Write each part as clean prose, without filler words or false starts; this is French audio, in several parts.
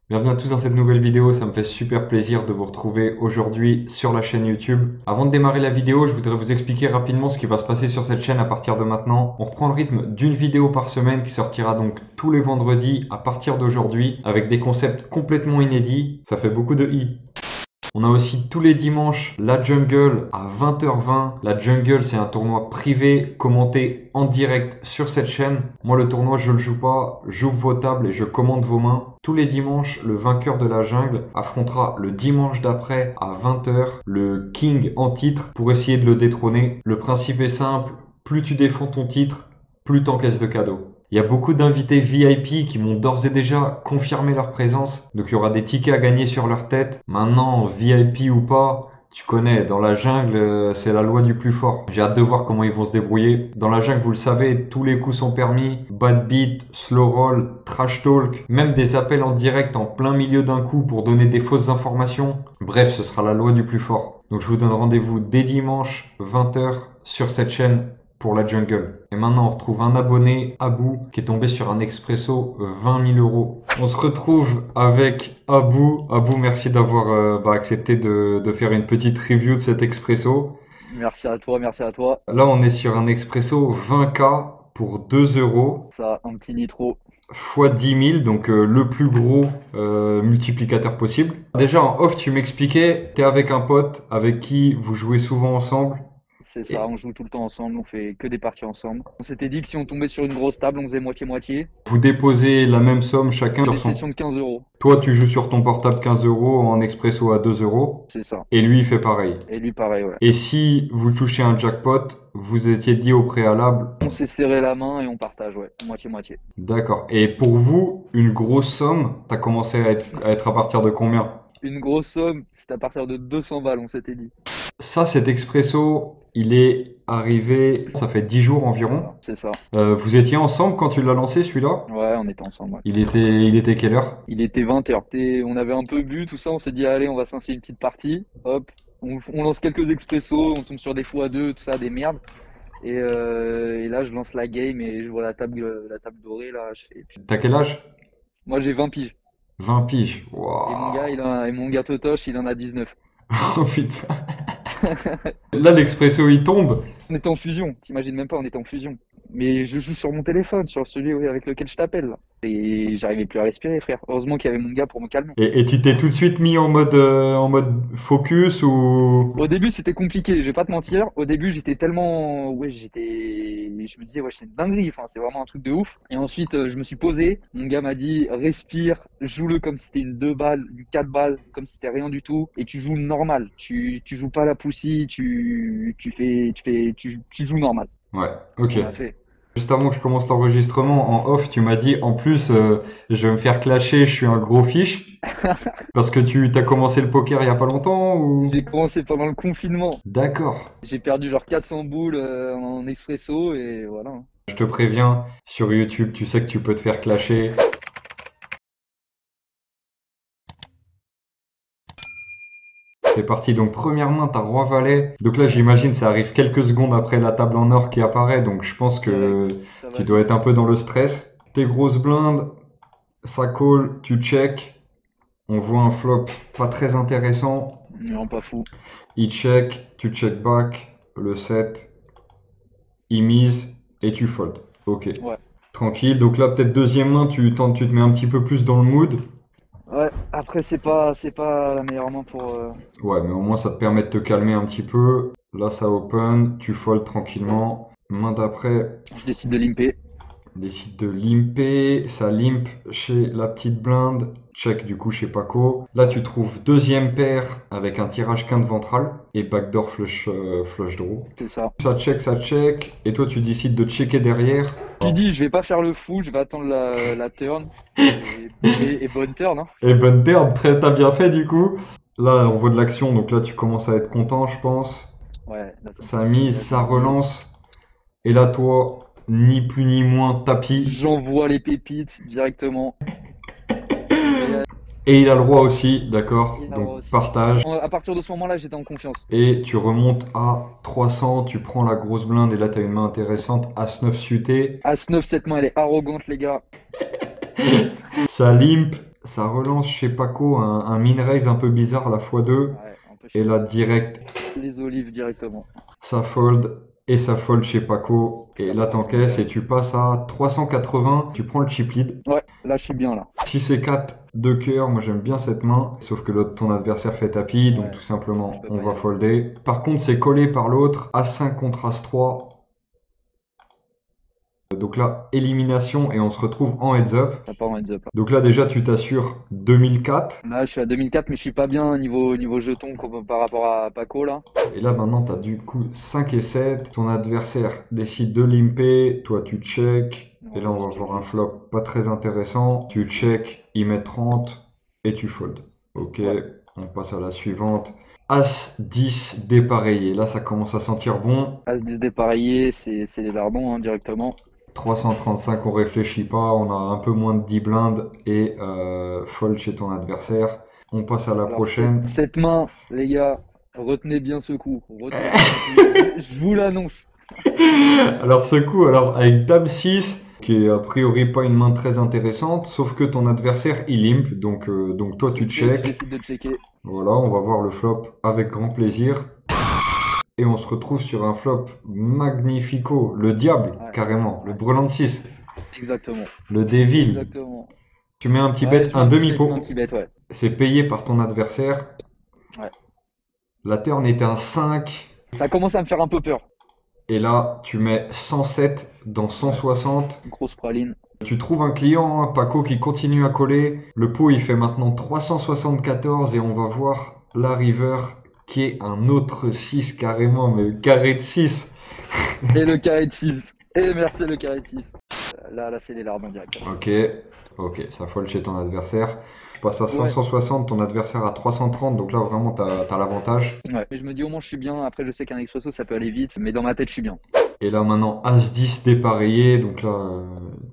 Bienvenue à tous dans cette nouvelle vidéo, ça me fait super plaisir de vous retrouver aujourd'hui sur la chaîne YouTube. Avant de démarrer la vidéo, je voudrais vous expliquer rapidement ce qui va se passer sur cette chaîne à partir de maintenant. On reprend le rythme d'une vidéo par semaine qui sortira donc tous les vendredis à partir d'aujourd'hui avec des concepts complètement inédits. Ça fait beaucoup de i. On a aussi tous les dimanches la Jungle à 20h20. La Jungle, c'est un tournoi privé commenté en direct sur cette chaîne. Moi, le tournoi, je le joue pas. J'ouvre vos tables et je commande vos mains. Tous les dimanches, le vainqueur de la jungle affrontera le dimanche d'après à 20h le King en titre pour essayer de le détrôner. Le principe est simple. Plus tu défends ton titre, plus t'encaisses de cadeaux. Il y a beaucoup d'invités VIP qui m'ont d'ores et déjà confirmé leur présence. Donc il y aura des tickets à gagner sur leur tête. Maintenant, VIP ou pas, tu connais, dans la jungle, c'est la loi du plus fort. J'ai hâte de voir comment ils vont se débrouiller. Dans la jungle, vous le savez, tous les coups sont permis. Bad beat, slow roll, trash talk, même des appels en direct en plein milieu d'un coup pour donner des fausses informations. Bref, ce sera la loi du plus fort. Donc je vous donne rendez-vous dès dimanche, 20h, sur cette chaîne pour la jungle. Et maintenant, on retrouve un abonné, Abou, qui est tombé sur un expresso 20 000 euros. On se retrouve avec Abou. Abou, merci d'avoir accepté de faire une petite review de cet expresso. Merci à toi, merci à toi. Là, on est sur un expresso 20K pour 2 euros Ça, un petit nitro, fois 10 000, donc le plus gros multiplicateur possible. Déjà, en off, tu m'expliquais, t'es avec un pote avec qui vous jouez souvent ensemble. c'est ça, Et on joue tout le temps ensemble, on fait que des parties ensemble. On s'était dit que si on tombait sur une grosse table, on faisait moitié-moitié. vous déposez la même somme chacun sur Des son. sessions de 15 euros, Toi, tu joues sur ton portable 15 euros en expresso à 2 euros. c'est ça. Et lui, il fait pareil. Et lui, pareil, ouais. Et si vous touchez un jackpot, vous étiez dit au préalable. On s'est serré la main et on partage, ouais, moitié-moitié. D'accord. Et pour vous, une grosse somme, ça commençait à être à partir de combien? Une grosse somme, c'est à partir de 200 balles, on s'était dit. Ça, cet expresso, il est arrivé, ça fait 10 jours C'est environ. ça, c'est ça. Vous étiez ensemble quand tu l'as lancé, celui-là? Ouais, on était ensemble, ouais. Il était quelle heure? Il était 20h. On avait un peu bu, tout ça, on s'est dit, allez, on va s'installer une petite partie. Hop, on lance quelques expressos, on tombe sur des x2, tout ça, des merdes. Et là, je lance la game et je vois la table dorée là. T'as quel âge? Moi, j'ai 20 piges. 20 piges. Et mon gars, Waouh. et mon gars Totoche, il en a 19. Oh putain. Là, l'expresso, il tombe. On était en fusion. T'imagines même pas, on était en fusion. Mais je joue sur mon téléphone, sur celui avec lequel je t'appelle là. Et j'arrivais plus à respirer, frère. Heureusement qu'il y avait mon gars pour me calmer. Et tu t'es tout de suite mis en mode focus ou... Au début, c'était compliqué, je vais pas te mentir. Au début, j'étais tellement, ouais, je me disais, ouais, c'est une dinguerie. Enfin, c'est vraiment un truc de ouf. Et ensuite, je me suis posé. Mon gars m'a dit, respire, joue-le comme si c'était une 2 balles, une 4 balles, comme si c'était rien du tout. Et tu joues normal. Tu joues pas la poussie, tu joues normal. Ouais, Ce ok. qu'on a fait. Juste avant que je commence l'enregistrement, en off, tu m'as dit, en plus, je vais me faire clasher, je suis un gros fiche. Parce que tu t'as commencé le poker il y a pas longtemps ou... J'ai commencé pendant le confinement. D'accord. J'ai perdu genre 400 boules en expresso et voilà. Je te préviens, sur YouTube, tu sais que tu peux te faire clasher. C'est parti, donc première main, t'as Roi-Valet. Donc là, j'imagine, ça arrive quelques secondes après la table en or qui apparaît, donc je pense Direct. que Ça tu va dois vite. être un peu dans le stress. Tes grosses blindes, ça call, tu check. On voit un flop pas très intéressant. Non, pas fou. Il check, tu check back, le 7, il mise et tu fold. Ok, Ouais. tranquille. Donc là, peut-être deuxième main, tu tentes, tu te mets un petit peu plus dans le mood. Ouais, après c'est pas la meilleure main pour Ouais, mais au moins ça te permet de te calmer un petit peu. Là, ça open, tu fold tranquillement. Main d'après, je décide de limper. décide de limper. Ça limp chez la petite blinde. Check du coup chez Paco. Là, tu trouves deuxième paire avec un tirage quinte ventrale et backdoor flush, flush draw. C'est ça. Ça check, ça check. Et toi, tu décides de checker derrière. Tu dis je vais pas faire le fou, je vais attendre la turn. Et bonne turn, hein. Et bonne turn, t'as bien fait du coup. Là, on voit de l'action, donc là, tu commences à être content, je pense. Ouais, là ça Ça fait plaisir, mise, là, je ça me dis. relance. Et là, toi, ni plus ni moins, tapis. J'envoie les pépites directement. Et Et il a le roi aussi, d'accord. il a le Donc droit aussi. partage. À partir de ce moment-là, j'étais en confiance. Et tu remontes à 300, tu prends la grosse blinde et là tu as une main intéressante. As-9 suité, As 9 cette main, elle est arrogante, les gars. ça limp Ça relance chez Paco un min-raise un peu bizarre, la x2. Ouais, un peu Et chiant. là, direct, Les olives directement. ça fold. Et ça fold chez Paco. Et là, t'encaisses et tu passes à 380. Tu prends le chip lead. Ouais, là je suis bien là. 6 et 4 de cœur, moi j'aime bien cette main, sauf que l'autre ton adversaire fait tapis, donc Ouais, tout je simplement peux on pas y va aller. folder. Par contre c'est collé par l'autre, As5 contre As3, donc là élimination et on se retrouve en heads up. Ça part en heads up là. Donc là déjà tu t'assures 2004, Là je suis à 2004 mais je suis pas bien niveau jeton par rapport à Paco là. et là maintenant t'as du coup 5 et 7, ton adversaire décide de limper, toi tu check, et là Ouais, on je va check voir un juste. flop pas très intéressant, tu check, il met 30, et tu fold. Ok, Ouais, on passe à la suivante. As 10 dépareillé. Là, ça commence à sentir bon. As-10 dépareillé, c'est les lardons hein, directement. 335, on réfléchit pas. On a un peu moins de 10 blindes et fold chez ton adversaire. On passe à la Alors prochaine. cette main, les gars, retenez bien ce coup. Retenez bien ce coup. Je vous l'annonce. Alors, ce coup, alors avec Dame 6, qui est a priori pas une main très intéressante, sauf que ton adversaire il limp, donc toi Je tu check, je check. décide de checker. Voilà, on va voir le flop avec grand plaisir. Et on se retrouve sur un flop magnifico, le diable, Ouais, carrément, le ouais, brelan de 6, exactement. le devil. Exactement. Tu mets un petit Ouais, bet, je mets un un petit bet, je mets un demi-pot. petit bet, ouais. C'est payé par ton adversaire. Ouais. La turn était un 5. Ça commence à me faire un peu peur. Et là, tu mets 107 dans Ouais, 160. grosse praline. Tu trouves un client, hein, Paco, qui continue à coller. Le pot, il fait maintenant 374 et on va voir la river qui est un autre 6 carrément, mais carré de 6. Et le carré de 6. Et merci le carré de 6. Là, c'est les lardons directement. Ok, ok, ça fold chez ton adversaire. Je passe à Ouais, 560, ton adversaire à 330, donc là vraiment t'as l'avantage. ouais. Mais je me dis au moins je suis bien. Après, je sais qu'un expresso ça peut aller vite, mais dans ma tête, je suis bien. Et là maintenant As-10 dépareillé, donc là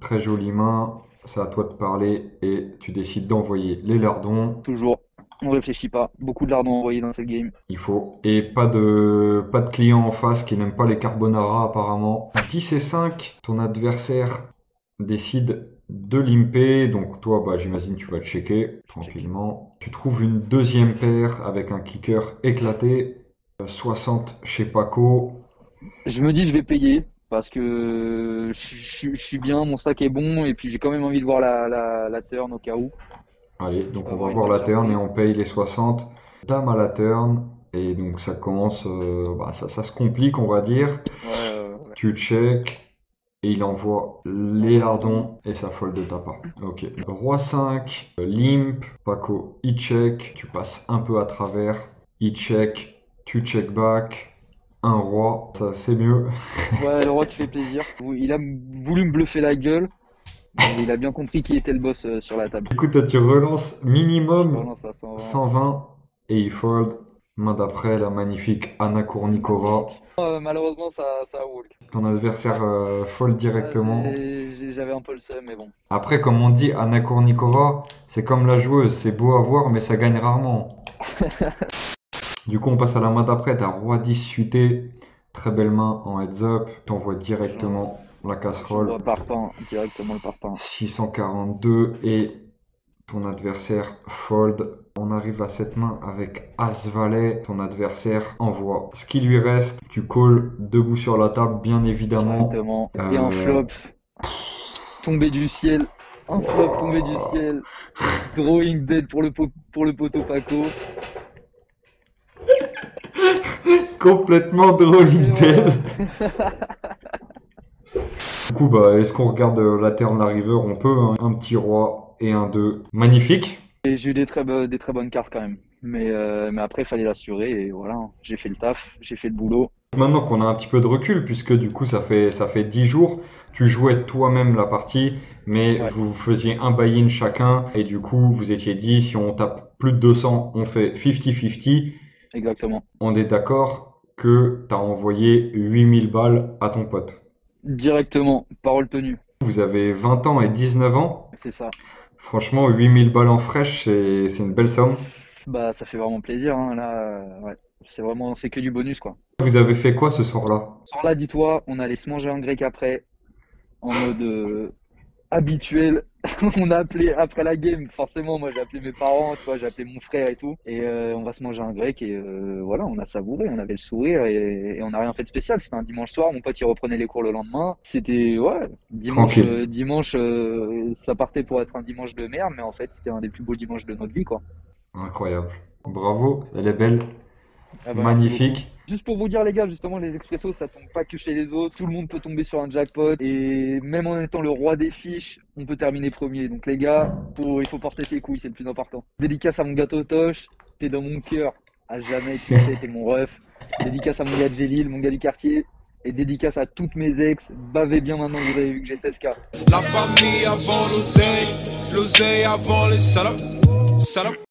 très jolie main, c'est à toi de parler et tu décides d'envoyer les lardons. Toujours. On réfléchit pas. Beaucoup de lardons envoyés dans cette game. Il faut. Et pas de client en face qui n'aime pas les carbonara apparemment. 10 et 5, ton adversaire décide de limper. Donc toi, bah, j'imagine tu vas checker Check. tranquillement. Tu trouves une deuxième paire avec un kicker éclaté. 60 chez Paco. Je me dis, je vais payer parce que je suis bien, mon stack est bon et puis j'ai quand même envie de voir la turn au cas où. Allez, Je donc peux on va avoir une voir bonne la turn et surprise. on paye les 60. Dame à la turn. Et donc ça commence, bah, ça se complique on va dire. Ouais, ouais. Tu check. Et il envoie On les envoie les lardons. lardons et ça fold de ta part. Ok. Roi 5, limp, Paco, il check, tu passes un peu à travers, il check, tu check back, un roi, ça c'est mieux. Ouais, le roi qui fait plaisir. Il a voulu me bluffer la gueule, mais il a bien compris qui était le boss sur la table. Du coup, toi tu relances Je minimum relance à 120. 120 et il fold. Main d'après, la magnifique Anna Kournikova. Magnifique. Malheureusement, ça walk. Ton Ouais. adversaire fold Ah, directement. j'avais un peu le seum, mais bon. Après, comme on dit, Anna Kournikova, c'est comme la joueuse, c'est beau à voir, mais ça gagne rarement. Du coup, on passe à la main d'après. T'as roi 10 suité. Très belle main en heads up. T'envoies J'en- directement la casserole. J'envoie parpaing, directement le parpaing. 642 et ton adversaire fold. On arrive à cette main avec As-Valet. Ton adversaire envoie ce qui lui reste. Tu calls debout sur la table, bien évidemment. Directement. Et un flop tombé du ciel. Un flop tombé du ciel. Drawing dead pour le poteau Paco. Complètement Et drawing voilà. Du coup, bah, est-ce qu'on regarde la turn, la river? On peut, hein. Un petit roi et un 2. Magnifique. Et j'ai eu des très bonnes cartes quand même. Mais après, il fallait l'assurer et voilà. J'ai fait le taf, j'ai fait le boulot. Maintenant qu'on a un petit peu de recul, puisque du coup ça fait 10 jours, tu jouais toi-même la partie, mais Ouais, vous faisiez un buy-in chacun, et du coup vous étiez dit si on tape plus de 200, on fait 50-50. exactement. On est d'accord que tu as envoyé 8000 balles à ton pote. Directement, parole tenue. Vous avez 20 ans et 19 ans. C'est ça. Franchement, 8000 balles en fraîche, c'est une belle somme. Bah, ça fait vraiment plaisir, hein, là. Ouais. C'est que du bonus, quoi. Vous avez fait quoi ce soir-là? Sans là, dis-toi, on allait se manger un grec après, en mode habituel. On a appelé après la game, forcément, moi j'ai appelé mes parents, tu vois, j'ai appelé mon frère et tout. Et on va se manger un grec et voilà, on a savouré, on avait le sourire et on n'a rien fait de spécial. C'était un dimanche soir, mon pote il reprenait les cours le lendemain. C'était, ouais, dimanche, Tranquille. ça partait pour être un dimanche de merde, mais en fait c'était un des plus beaux dimanches de notre vie, quoi. Incroyable. Bravo, elle est belle. Ah bah merci beaucoup. Magnifique. Juste pour vous dire les gars, justement les expressos ça tombe pas que chez les autres, tout le monde peut tomber sur un jackpot et même en étant le roi des fiches, on peut terminer premier. Donc les gars, il faut porter ses couilles, c'est le plus important. Dédicace à mon gâteau Toche, t'es dans mon cœur, à jamais tu sais, t'es mon ref. Dédicace à mon gars de Gélil, mon gars du quartier. Et dédicace à toutes mes ex, bavez bien maintenant que vous avez vu que j'ai 16K. La famille avant l'oseille, l'oseille avant les salopes.